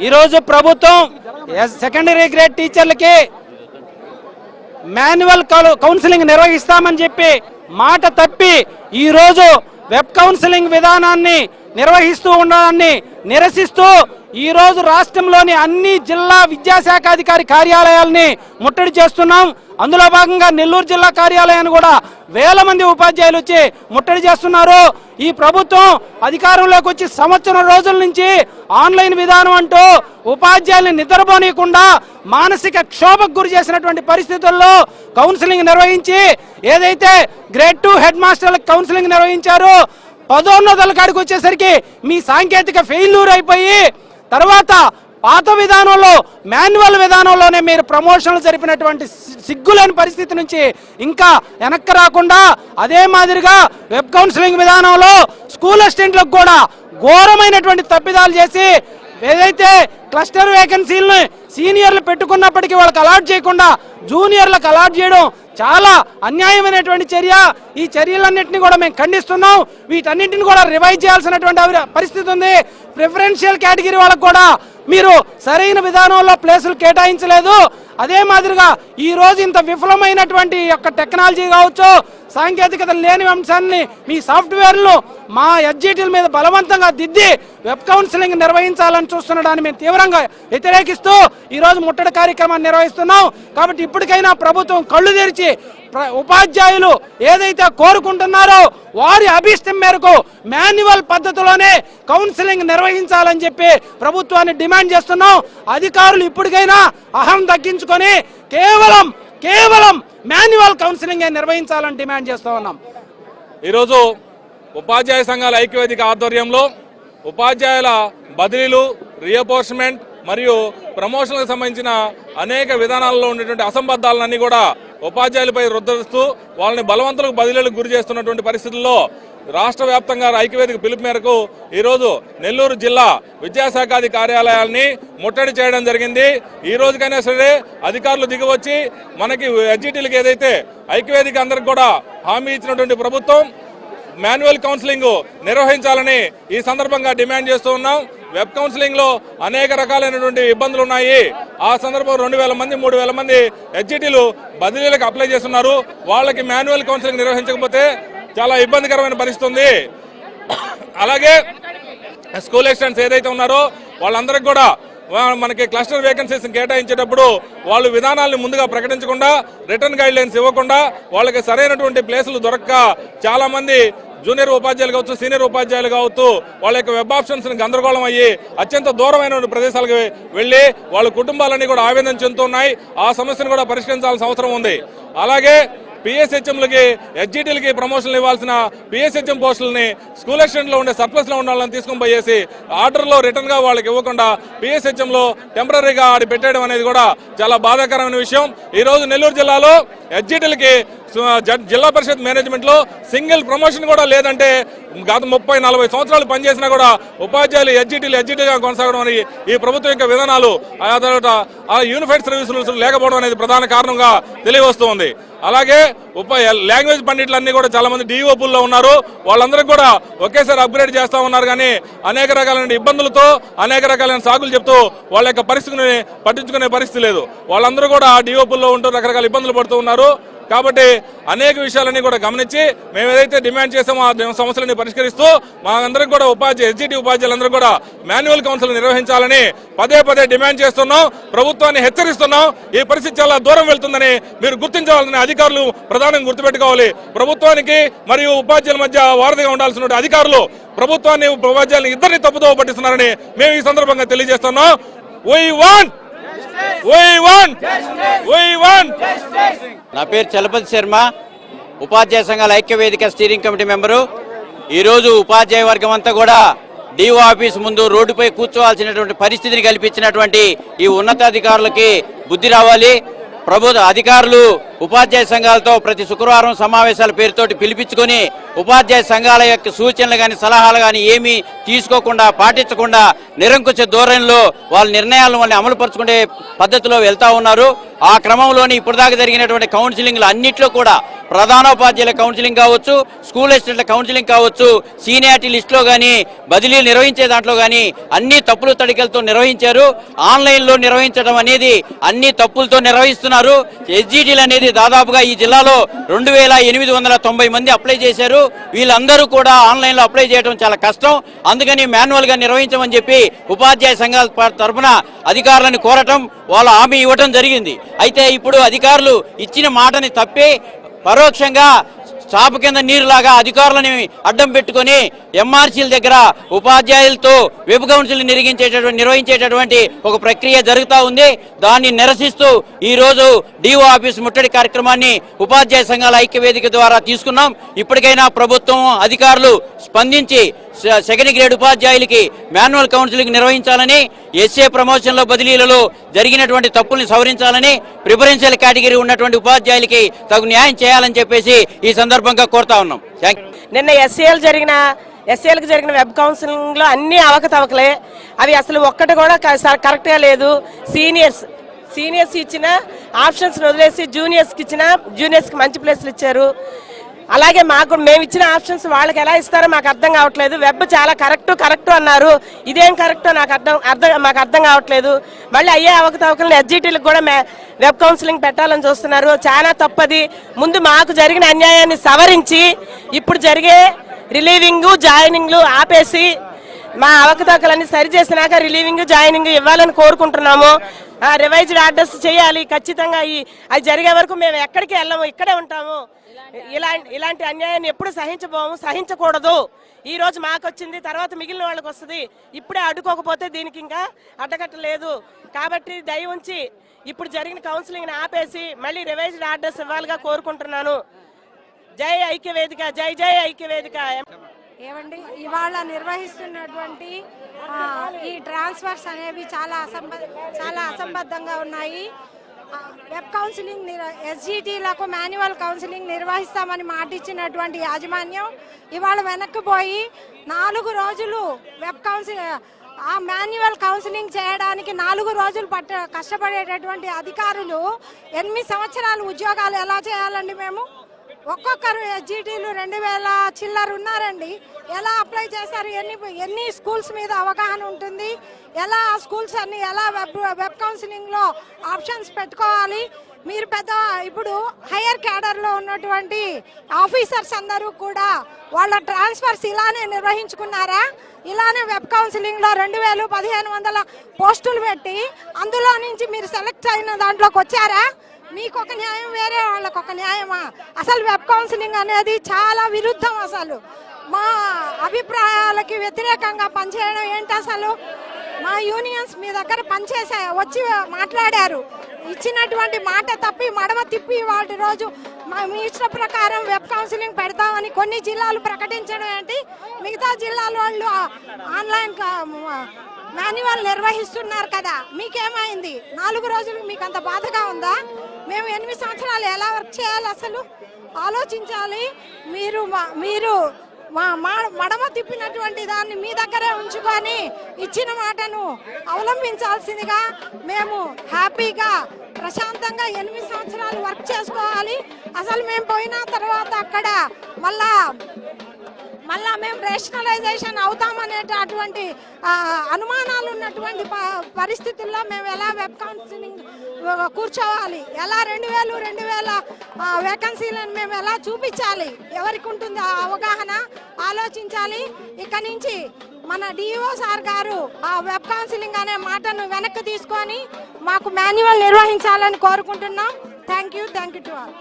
ఈరోజు ప్రభుత్వం secondary grade టీచర్లకి manual counselling నిర్వహిస్తామని చెప్పి మాట తప్పి ఈరోజు వెబ్ కౌన్సిలింగ్ విధానాన్ని నిర్వహిస్తూ ఉండడాన్ని నిరసిస్తూ ఈరోజు రాష్ట్రంలోని అన్ని జిల్లా విద్యాశాఖాధికారి కార్యాలయాలని ముట్టడి చేస్తున్నాం. అందులో భాగంగా నెల్లూరు జిల్లా కార్యాలయాన్ని కూడా వేల మంది ఉపాధ్యాయులు వచ్చి ముట్టడి చేస్తున్నారు. ఈ ప్రభుత్వం అధికారంలోకి వచ్చి సంవత్సరం రోజుల నుంచి ఆన్లైన్ విధానం అంటూ ఉపాధ్యాయుల్ని నిద్రపోనీయకుండా మానసిక క్షోభకు గురి చేసినటువంటి పరిస్థితుల్లో కౌన్సిలింగ్ నిర్వహించి ఏదైతే గ్రేడ్ 2 హెడ్ మాస్టర్లకు కౌన్సిలింగ్ నిర్వహించారో పదోన్నతుల కాడికి వచ్చేసరికి మీ సాంకేతిక ఫెయిల్యూర్ అయిపోయి తర్వాత పాత విధానంలో మాన్యువల్ విధానంలోనే మీరు ప్రమోషన్లు జరిపినటువంటి సిగ్గులేని పరిస్థితి నుంచి ఇంకా వెనక్కి రాకుండా అదే మాదిరిగా వెబ్ కౌన్సిలింగ్ విధానంలో స్కూల్ అసిస్టెంట్లకు కూడా ఘోరమైనటువంటి తప్పిదాలు చేసి ఏదైతే క్లస్టర్ వేకెన్సీలను సీనియర్లు పెట్టుకున్నప్పటికీ వాళ్ళకి అలాట్ చేయకుండా జూనియర్లకు అలాట్ చేయడం చాలా అన్యాయమైనటువంటి చర్య. ఈ చర్యలన్నింటినీ కూడా మేము ఖండిస్తున్నాం. వీటన్నింటిని కూడా రివైజ్ చేయాల్సినటువంటి పరిస్థితి ఉంది. ప్రిఫరెన్షియల్ కేటగిరీ వాళ్ళకు కూడా మీరు సరైన విధానంలో ప్లేసులు కేటాయించలేదు. అదే మాదిరిగా ఈ రోజు ఇంత విఫలమైనటువంటి యొక్క టెక్నాలజీ కావచ్చు, సాంకేతికత లేని అంశాన్ని మీ సాఫ్ట్వేర్లు మా ఎడ్జిటీల మీద బలవంతంగా దిద్ది వెబ్ కౌన్సిలింగ్ నిర్వహించాలని చూస్తున్నదాన్ని మేము తీవ్రంగా వ్యతిరేకిస్తూ ఈరోజు ముట్టడి కార్యక్రమాన్ని నిర్వహిస్తున్నాం. కాబట్టి ఇప్పటికైనా ప్రభుత్వం కళ్ళు తెరిచి ఉపాధ్యాయులు ఏదైతే కోరుకుంటున్నారో వారి అభిష్టం మేరకు మాన్యువల్ పద్ధతిలోనే కౌన్సిలింగ్ నిర్వహించాలని చెప్పి ప్రభుత్వాన్ని డిమాండ్ చేస్తున్నాం. అధికారులు ఇప్పటికైనా అహం తగ్గించుకొని కేవలం మాన్యువల్ కౌన్సిలింగ్ నిర్వహించాలని డిమాండ్ చేస్తూ ఉన్నాం. ఈరోజు ఉపాధ్యాయ సంఘాల ఐక్యవేదిక ఆధ్వర్యంలో ఉపాధ్యాయుల బదిలీలు, రీఅపోర్షన్మెంట్ మరియు ప్రమోషన్లకు సంబంధించిన అనేక విధానాల్లో ఉండేటువంటి అసంబద్ధాలన్నీ కూడా ఉపాధ్యాయులపై రుద్దరిస్తూ వాళ్ళని బలవంతులకు బదిలీలకు గురి చేస్తున్నటువంటి పరిస్థితుల్లో రాష్ట్ర వ్యాప్తంగా ఐక్యవేదిక పిలుపు మేరకు ఈరోజు నెల్లూరు జిల్లా విద్యాశాఖాధికారి కార్యాలయాల్ని ముట్టడి చేయడం జరిగింది. ఈ రోజుకైనా సరే అధికారులు దిగివచ్చి మనకి ఎడ్జిటీలకు ఏదైతే ఐక్యవేదిక అందరికి కూడా హామీ ఇచ్చినటువంటి ప్రభుత్వం మాన్యువల్ కౌన్సిలింగ్ నిర్వహించాలని ఈ సందర్భంగా డిమాండ్ చేస్తూ ఉన్నాం. వెబ్ కౌన్సిలింగ్ లో అనేక రకాలైనటువంటి ఇబ్బందులు ఉన్నాయి. ఆ సందర్భంలో 2000 మంది 3000 మంది ఎడ్జిటీలు బదిలీలకు అప్లై చేస్తున్నారు. వాళ్ళకి మాన్యువల్ కౌన్సిలింగ్ నిర్వహించకపోతే చాలా ఇబ్బందికరమైన పరిస్థితి ఉంది. అలాగే స్కూల్ అసిస్టెంట్స్ ఏదైతే ఉన్నారో వాళ్ళందరికీ కూడా మనకి క్లస్టర్ వేకెన్సీస్ కేటాయించేటప్పుడు వాళ్ళు విధానాలను ముందుగా ప్రకటించకుండా రిటర్న్ గైడ్ లైన్స్ ఇవ్వకుండా వాళ్ళకి సరైనటువంటి ప్లేసులు దొరక్క చాలా మంది జూనియర్ ఉపాధ్యాయులు కావచ్చు, సీనియర్ ఉపాధ్యాయులు కావచ్చు, వాళ్ళ యొక్క వెబ్ ఆప్షన్స్ గందరగోళం అయ్యి అత్యంత దూరమైన ప్రదేశాలకు వెళ్లి వాళ్ళ కుటుంబాలన్నీ కూడా ఆవేదన చెందుతున్నాయి. ఆ సమస్యను కూడా పరిష్కరించాల్సిన అవసరం ఉంది. అలాగే పిఎస్హెచ్ఎంలకి ఎడ్జిటీలకి ప్రమోషన్లు ఇవ్వాల్సిన పిఎస్హెచ్ఎం పోస్టులని స్కూల్ అసిస్టెంట్లో ఉండే సర్ప్లస్లో ఉండాలని తీసుకొని పోయేసి ఆర్డర్లో రిటర్న్గా వాళ్ళకి ఇవ్వకుండా పిఎస్హెచ్ఎంలో టెంపరీగా ఆడి పెట్టడం అనేది కూడా చాలా బాధాకరమైన విషయం. ఈరోజు నెల్లూరు జిల్లాలో ఎడ్జిటీలకి జిల్లా పరిషత్ మేనేజ్మెంట్ లో సింగిల్ ప్రమోషన్ కూడా లేదంటే గత 30-40 సంవత్సరాలు పనిచేసినా కూడా ఉపాధ్యాయులు ఎడ్జిటీగా కొనసాగడం అని ఈ ప్రభుత్వం యొక్క విధానాలు యూనిఫైడ్ సర్వీస్ రూల్స్ లేకపోవడం అనేది ప్రధాన కారణంగా తెలియవస్తుంది. అలాగే లాంగ్వేజ్ పండిట్లన్నీ కూడా చాలా మంది డిఓపుల్లో ఉన్నారు. వాళ్ళందరికీ కూడా ఒకేసారి అప్గ్రేడ్ చేస్తా ఉన్నారు. కానీ అనేక రకాలైన ఇబ్బందులతో అనేక రకాలైన సాకులు చెప్తూ వాళ్ళ యొక్క పరిస్థితిని పట్టించుకునే పరిస్థితి లేదు. వాళ్ళందరూ కూడా డిఓపుల్లో ఉంటూ రకరకాల ఇబ్బందులు పడుతూ ఉన్నారు. కాబట్టి అనేక విషయాలన్నీ కూడా గమనించి మేము ఏదైతే డిమాండ్ చేసామో ఆ సమస్యలని పరిష్కరిస్తూ మా అందరికి కూడా ఎడ్జిటీ ఉపాధ్యాయులందరూ కూడా మాన్యువల్ కౌన్సిల్ నిర్వహించాలని పదే డిమాండ్ చేస్తున్నాం. ప్రభుత్వాన్ని హెచ్చరిస్తున్నాం. ఈ పరిస్థితి చాలా దూరం వెళ్తుందని మీరు గుర్తించాలని అధికారులు ప్రధానంగా గుర్తుపెట్టుకోవాలి. ప్రభుత్వానికి మరియు ఉపాధ్యాయుల మధ్య వారధిగా ఉండాల్సిన అధికారులు ప్రభుత్వాన్ని ఉపాధ్యాయులను ఇద్దరిని తప్పుదోవ పట్టిస్తున్నారని మేము ఈ సందర్భంగా తెలియజేస్తున్నాం. నా పేరు చలపతి శర్మ, ఉపాధ్యాయ సంఘాల ఐక్యవేదిక స్టీరింగ్ కమిటీ మెంబరు. ఈరోజు ఉపాధ్యాయ వర్గం అంతా కూడా డిఓ ఆఫీస్ ముందు రోడ్డుపై కూర్చోవాల్సినటువంటి పరిస్థితిని కల్పించినటువంటి ఈ ఉన్నతాధికారులకి బుద్ధి రావాలి. ప్రభుత్వ అధికారులు ఉపాధ్యాయ సంఘాలతో ప్రతి శుక్రవారం సమావేశాల పేరుతోటి పిలిపించుకొని ఉపాధ్యాయ సంఘాల యొక్క సూచనలు కానీ సలహాలు కానీ ఏమీ తీసుకోకుండా పాటించకుండా నిరంకుశ ధోరణిలో వాళ్ళ నిర్ణయాలను వాళ్ళని అమలుపరుచుకునే పద్ధతిలో వెళ్తా ఉన్నారు. ఆ క్రమంలోని ఇప్పటిదాకా జరిగినటువంటి కౌన్సిలింగ్లు అన్నింటిలో కూడా ప్రధానోపాధ్యాయుల కౌన్సిలింగ్ కావచ్చు, స్కూల్ అసిస్టెంట్ల కౌన్సిలింగ్ కావచ్చు, సీనియారిటీ లిస్టులో కానీ బదిలీలు నిర్వహించే దాంట్లో కానీ అన్ని తప్పులు తడికలతో నిర్వహించారు. ఆన్లైన్లో నిర్వహించడం అనేది అన్ని తప్పులతో నిర్వహిస్తున్నారు. ఎస్జిటీలు అనేది దాదాపుగా ఈ జిల్లాలో 2890 మంది అప్లై చేశారు. వీళ్ళందరూ కూడా ఆన్లైన్లో అప్లై చేయడం చాలా కష్టం. అందుకని మాన్యువల్గా నిర్వహించమని చెప్పి ఉపాధ్యాయ సంఘాల తరఫున అధికారులను కోరటం, వాళ్ళ హామీ ఇవ్వటం జరిగింది. అయితే ఇప్పుడు అధికారులు ఇచ్చిన మాటని తప్పి పరోక్షంగా చాప కింద నీరులాగా అధికారులని అడ్డం పెట్టుకొని ఎంఆర్సీల దగ్గర ఉపాధ్యాయులతో వెబ్ కౌన్సిల్ నిర్వహించేటటువంటి ఒక ప్రక్రియ జరుగుతూ ఉంది. దాన్ని నిరసిస్తూ ఈరోజు డిఓ ఆఫీస్ ముట్టడి కార్యక్రమాన్ని ఉపాధ్యాయ సంఘాల ఐక్యవేదిక ద్వారా తీసుకున్నాం. ఇప్పటికైనా ప్రభుత్వం అధికారులు స్పందించి సెకండ్ గ్రేడ్ ఉపాధ్యాయులకి మాన్యువల్ కౌన్సిలింగ్ నిర్వహించాలని, ఎస్ఏ ప్రమోషన్లో బదిలీలలో జరిగినటువంటి తప్పుల్ని సవరించాలని, ప్రిఫరెన్షియల్ కేటగిరీ ఉన్నటువంటి ఉపాధ్యాయులకి తగు న్యాయం చేయాలని చెప్పేసి ఈ సందర్భంగా కోరుతా ఉన్నాం. నిన్న ఎస్ఏలకు జరిగిన వెబ్ కౌన్సిలింగ్లో అన్ని అవకతవకలే. అవి అసలు ఒక్కటి కూడా కరెక్ట్గా లేదు. సీనియర్స్ ఇచ్చిన ఆప్షన్స్ వదిలేసి జూనియర్స్కి మంచి ప్లేస్లు ఇచ్చారు. అలాగే మేము ఇచ్చిన ఆప్షన్స్ వాళ్ళకి ఎలా ఇస్తారో మాకు అర్థం కావట్లేదు. వెబ్ చాలా కరెక్ట్ అన్నారు, ఇదేం కరెక్టో మాకు అర్థం కావట్లేదు. మళ్ళీ అయ్యే అవకతవకలను ఎస్జిటీలకు కూడా వెబ్ కౌన్సిలింగ్ పెట్టాలని చూస్తున్నారు. చాలా తప్పది. ముందు మాకు జరిగిన అన్యాయాన్ని సవరించి ఇప్పుడు జరిగే రిలీవింగ్ జాయినింగ్లు ఆపేసి మా అవకతవకలన్నీ సరిచేసినాక రిలీవింగ్ జాయినింగ్ ఇవ్వాలని కోరుకుంటున్నాము. రివైజ్డ్ ఆర్డర్స్ చేయాలి ఖచ్చితంగా. అది జరిగే వరకు మేము ఎక్కడికి వెళ్ళము, ఇక్కడే ఉంటాము. ఇలాంటి అన్యాయాన్ని ఎప్పుడు సహించకూడదు. ఈ రోజు మాకు వచ్చింది, తర్వాత మిగిలిన వాళ్ళకి వస్తుంది. ఇప్పుడే అడ్డుకోకపోతే దీనికి ఇంకా అడ్డకట్టలేదు. కాబట్టి దయ ఉంచి ఇప్పుడు జరిగిన కౌన్సిలింగ్ని ఆపేసి మళ్ళీ రివైజ్డ్ ఆర్డర్స్ ఇవ్వాలిగా కోరుకుంటున్నాను. జై ఐక్యవేదిక, జై జై ఐక్యవేదిక. ఏమండి, ఇవాళ నిర్వహిస్తున్నటువంటి ఈ ట్రాన్స్ఫర్స్ అనేవి చాలా అసంబద్ధంగా ఉన్నాయి. వెబ్ కౌన్సిలింగ్ ఎస్జిటీలకు మాన్యువల్ కౌన్సిలింగ్ నిర్వహిస్తామని మాటిచ్చినటువంటి యాజమాన్యం ఇవాళ వెనక్కిపోయి 4 రోజులు వెబ్ మాన్యువల్ కౌన్సిలింగ్ చేయడానికి 4 రోజులు కష్టపడేటటువంటి అధికారులు 8 సంవత్సరాలు ఉద్యోగాలు ఎలా చేయాలండి? మేము ఒక్కొక్కరు ఎస్జిటీలు 2000 చిల్లర ఉన్నారండి. ఎలా అప్లై చేశారు? ఎన్ని స్కూల్స్ మీద అవగాహన ఉంటుంది? ఎలా ఆ స్కూల్స్ అన్ని ఎలా వెబ్ కౌన్సిలింగ్లో ఆప్షన్స్ పెట్టుకోవాలి? మీరు ఇప్పుడు హయ్యర్ క్యాడర్లో ఉన్నటువంటి ఆఫీసర్స్ అందరూ కూడా వాళ్ళ ట్రాన్స్ఫర్స్ ఇలానే నిర్వహించుకున్నారా? ఇలానే వెబ్ కౌన్సిలింగ్లో 2100 పోస్టులు పెట్టి అందులో నుంచి మీరు సెలెక్ట్ అయిన దాంట్లోకి వచ్చారా? మీకు ఒక న్యాయం, వేరే వాళ్ళకు ఒక న్యాయమా? అసలు వెబ్ కౌన్సిలింగ్ అనేది చాలా విరుద్ధం. అసలు మా అభిప్రాయాలకి వ్యతిరేకంగా పనిచేయడం ఏంటి? అసలు మా యూనియన్స్ మీ దగ్గర వచ్చి మాట్లాడారు. ఇచ్చినటువంటి మాట తప్పి మడమ తిప్పి వాటి రోజు మీ ఇష్ట ప్రకారం వెబ్ కౌన్సిలింగ్ పెడతామని కొన్ని జిల్లాలు ప్రకటించడం ఏంటి? మిగతా జిల్లాల వాళ్ళు ఆన్లైన్ మాన్యువల్ నిర్వహిస్తున్నారు కదా, మీకేమైంది? 4 రోజులు మీకు అంత బాధగా ఉందా? మేము 8 సంవత్సరాలు ఎలా వర్క్ చేయాలి? అసలు ఆలోచించాలి. మీరు మడమ తిప్పినటువంటి దాన్ని మీ దగ్గరే ఉంచుకొని ఇచ్చిన మాటను అవలంబించాల్సిందిగా మేము హ్యాపీగా ప్రశాంతంగా 8 సంవత్సరాలు వర్క్ చేసుకోవాలి. అసలు మేము పోయిన తర్వాత అక్కడ మళ్ళా మేము రేషనలైజేషన్ అవుతామనేటటువంటి అనుమానాలు ఉన్నటువంటి పరిస్థితుల్లో మేము ఎలా వెబ్ కౌన్సిలింగ్ కూర్చోవాలి? ఎలా 2000 వేకెన్సీలను మేము ఎలా చూపించాలి? ఎవరికి ఉంటుంది ఆ అవగాహన? ఆలోచించాలి. ఇక నుంచి మన డిఓ సార్ గారు ఆ వెబ్ కౌన్సిలింగ్ అనే మాటను వెనక్కి తీసుకొని మాకు మాన్యువల్ నిర్వహించాలని కోరుకుంటున్నాం. Thank you to all.